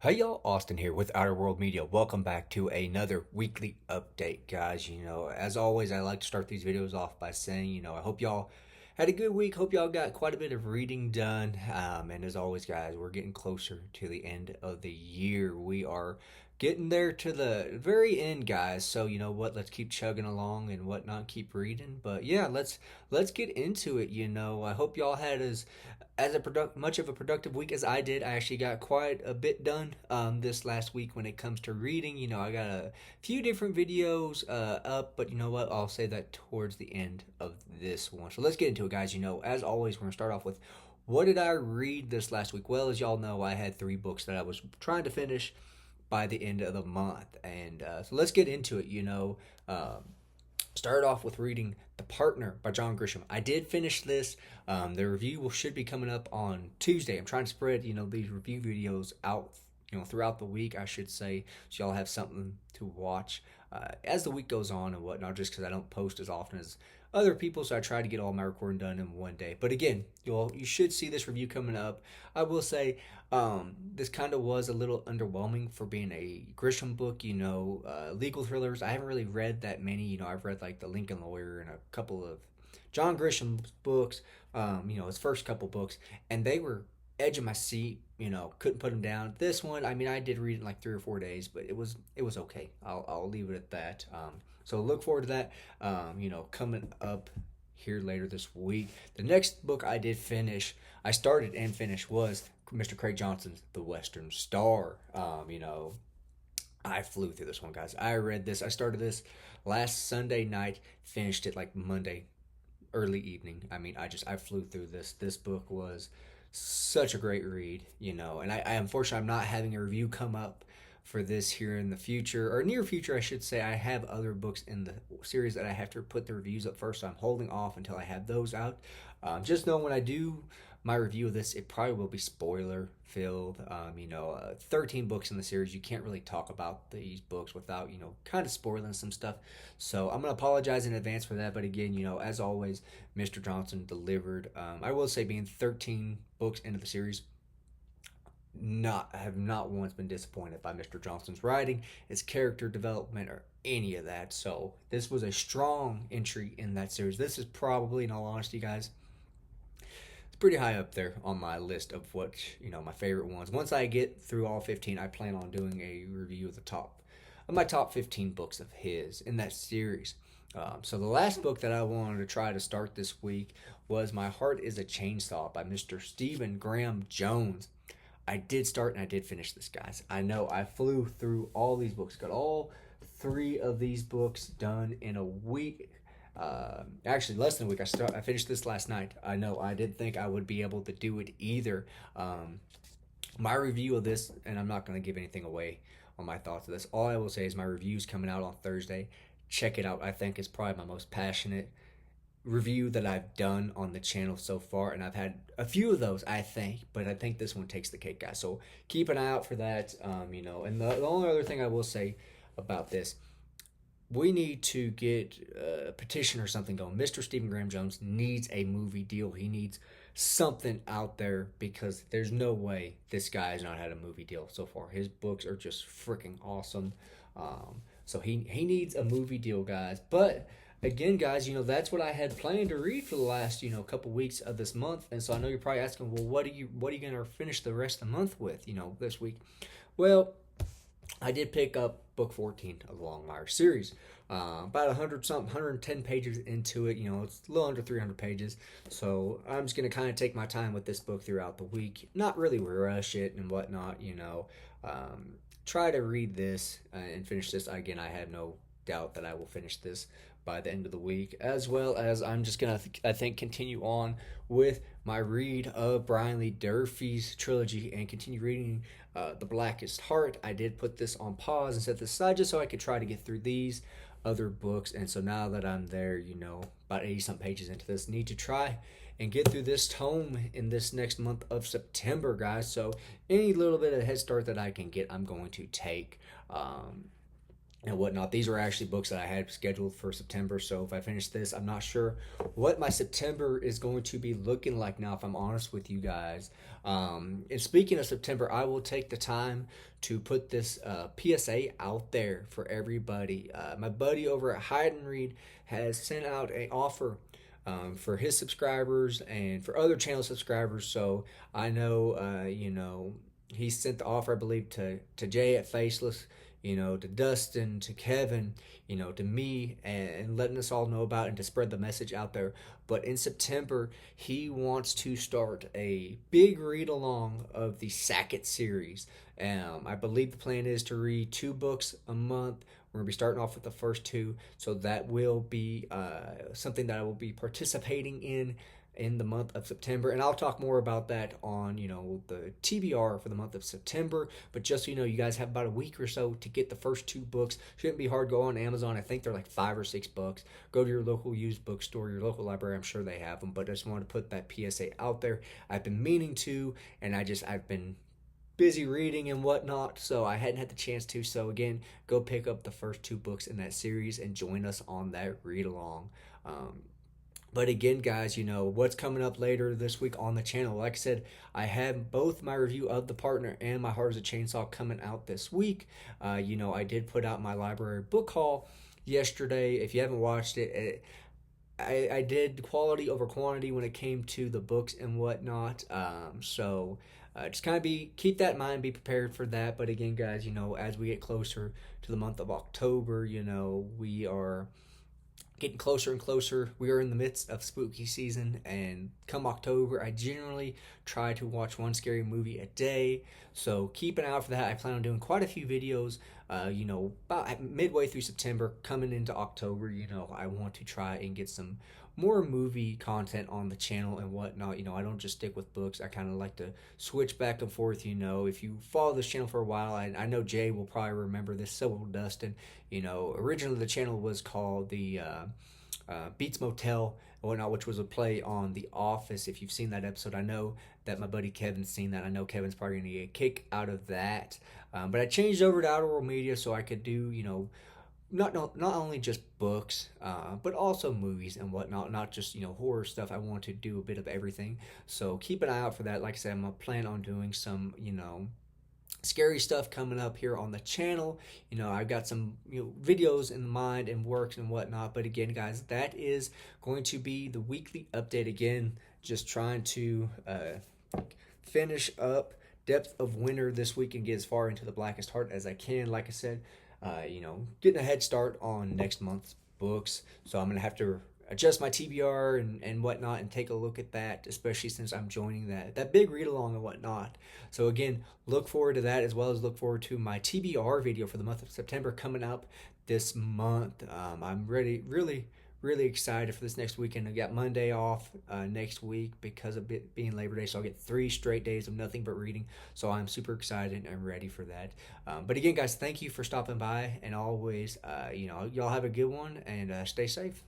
Hey y'all, Austin here with Outer World Media. Welcome back to another weekly update, guys. As always, I like to start these videos off by saying, I hope y'all had a good week. Hope y'all got quite a bit of reading done. And as always, guys, we're getting closer to the end of the year. We are getting there to the very end, guys. So you know what? Let's keep chugging along and whatnot. Keep reading. But yeah, let's get into it. I hope y'all had much of a productive week as I did. I actually got quite a bit done this last week when it comes to reading. I got a few different videos up, but you know what? I'll say that towards the end of this one. So let's get into it, guys. As always, we're going to start off with what did I read this last week? Well, as y'all know, I had 3 books that I was trying to finish by the end of the month. And so let's get into it. Started off with reading The Partner by John Grisham. I did finish this. The review should be coming up on Tuesday. I'm trying to spread, these review videos out, throughout the week, I should say, so y'all have something to watch as the week goes on and whatnot, just because I don't post as often as other people, so I try to get all my recording done in one day. But again, you should see this review coming up. I will say this kind of was a little underwhelming for being a Grisham book. Legal thrillers. I haven't really read that many. I've read like The Lincoln Lawyer and a couple of John Grisham's books. His first couple books, and they were edge of my seat. Couldn't put them down. This one, I mean, I did read it in like 3 or 4 days, but it was okay. I'll leave it at that. So look forward to that. Coming up here later this week. The next book I started and finished was Mr. Craig Johnson's The Western Star. I flew through this one, guys. I started this last Sunday night, finished it like Monday early evening. I mean, I flew through this. This book was such a great read, and I unfortunately I'm not having a review come up for this here in the future, or near future I should say. I have other books in the series that I have to put the reviews up first, so I'm holding off until I have those out. Just know when I do my review of this, it probably will be spoiler filled. 13 books in the series. You can't really talk about these books without, kind of spoiling some stuff. So I'm going to apologize in advance for that. But again, as always, Mr. Johnson delivered. I will say, being 13 books into the series, I have not once been disappointed by Mr. Johnson's writing, his character development, or any of that. So this was a strong entry in that series. This is probably, in all honesty, guys, it's pretty high up there on my list of my favorite ones. Once I get through all 15, I plan on doing a review of my top 15 books of his in that series. So the last book that I wanted to try to start this week was My Heart is a Chainsaw by Mr. Stephen Graham Jones. I did start and I did finish this, guys. I know I flew through all these books, got all 3 of these books done in a week. Actually, less than a week. I finished this last night. I know I didn't think I would be able to do it either. My review of this, and I'm not going to give anything away on my thoughts of this. All I will say is my review's coming out on Thursday. Check it out. I think it's probably my most passionate review that I've done on the channel so far, and I've had a few of those, I think, but I think this one takes the cake, guys. So keep an eye out for that. And the only other thing I will say about this, we need to get a petition or something going. Mr. Stephen Graham Jones needs a movie deal. He needs something out there, because there's no way this guy has not had a movie deal so far. His books are just freaking awesome. So he needs a movie deal, guys. But again, guys, that's what I had planned to read for the last couple weeks of this month. And so I know you're probably asking, well, what are you going to finish the rest of the month with, this week? Well, I did pick up book 14 of the Longmire series. About 110 pages into it. It's a little under 300 pages. So I'm just going to kind of take my time with this book throughout the week. Not really rush it and whatnot, Try to read this and finish this. Again, I have no doubt that I will finish this by the end of the week, as well as I'm just going to, I think, continue on with my read of Brian Lee Durfee's trilogy and continue reading The Blackest Heart. I did put this on pause and set this aside just so I could try to get through these other books. And so now that I'm there, about 80-some pages into this, need to try and get through this tome in this next month of September, guys. So any little bit of head start that I can get, I'm going to take. and whatnot. These are actually books that I had scheduled for September. So if I finish this, I'm not sure what my September is going to be looking like now, if I'm honest with you guys. And speaking of September, I will take the time to put this PSA out there for everybody. My buddy over at Hide and Read has sent out an offer for his subscribers and for other channel subscribers. So I know, he sent the offer, I believe, to Jay at Faceless, to Dustin, to Kevin, to me, and letting us all know about it and to spread the message out there. But in September, he wants to start a big read along of the Sackett series. I believe the plan is to read 2 books a month. We're going to be starting off with the first 2. So that will be something that I will be participating in the month of September. And I'll talk more about that on, the TBR for the month of September. But just so you know, you guys have about a week or so to get the first 2 books. Shouldn't be hard. Go on Amazon. I think they're like $5 or $6. Go to your local used bookstore, your local library. I'm sure they have them. But I just wanted to put that PSA out there. I've been meaning to, and I've been busy reading and whatnot, so I hadn't had the chance to. So again, go pick up the first 2 books in that series and join us on that read along. But again, guys, what's coming up later this week on the channel. Like I said, I have both my review of The Partner and My Heart is a Chainsaw coming out this week. I did put out my library book haul yesterday. If you haven't watched it, I did quality over quantity when it came to the books and whatnot. So just kind of keep that in mind, be prepared for that. But again, guys, as we get closer to the month of October, we are getting closer and closer. We are in the midst of spooky season, and come October, I generally try to watch one scary movie a day. So keep an eye out for that. I plan on doing quite a few videos, about midway through September, coming into October. I want to try and get some more movie content on the channel and whatnot. I don't just stick with books. I kind of like to switch back and forth. If you follow this channel for a while, I know Jay will probably remember this, so will Dustin. Originally the channel was called the Beats Motel and whatnot, which was a play on The Office. If you've seen that episode, I know that my buddy Kevin's seen that. I know Kevin's probably going to get a kick out of that. But I changed over to Outer World Media so I could do, not only just books, but also movies and whatnot. Not just horror stuff. I want to do a bit of everything. So keep an eye out for that. Like I said, I'm gonna plan on doing some scary stuff coming up here on the channel. I've got some videos in mind and works and whatnot. But again, guys, that is going to be the weekly update. Again, just trying to finish up Depth of Winter this week and get as far into the Blackest Heart as I can. Like I said, getting a head start on next month's books. So I'm going to have to adjust my TBR and whatnot and take a look at that, especially since I'm joining that big read along and whatnot. So again, look forward to that, as well as look forward to my TBR video for the month of September coming up this month. I'm really excited for this next weekend. I got Monday off next week because of it being Labor Day, so I'll get 3 straight days of nothing but reading. So I'm super excited and ready for that. But again, guys, thank you for stopping by, and always, y'all have a good one and stay safe.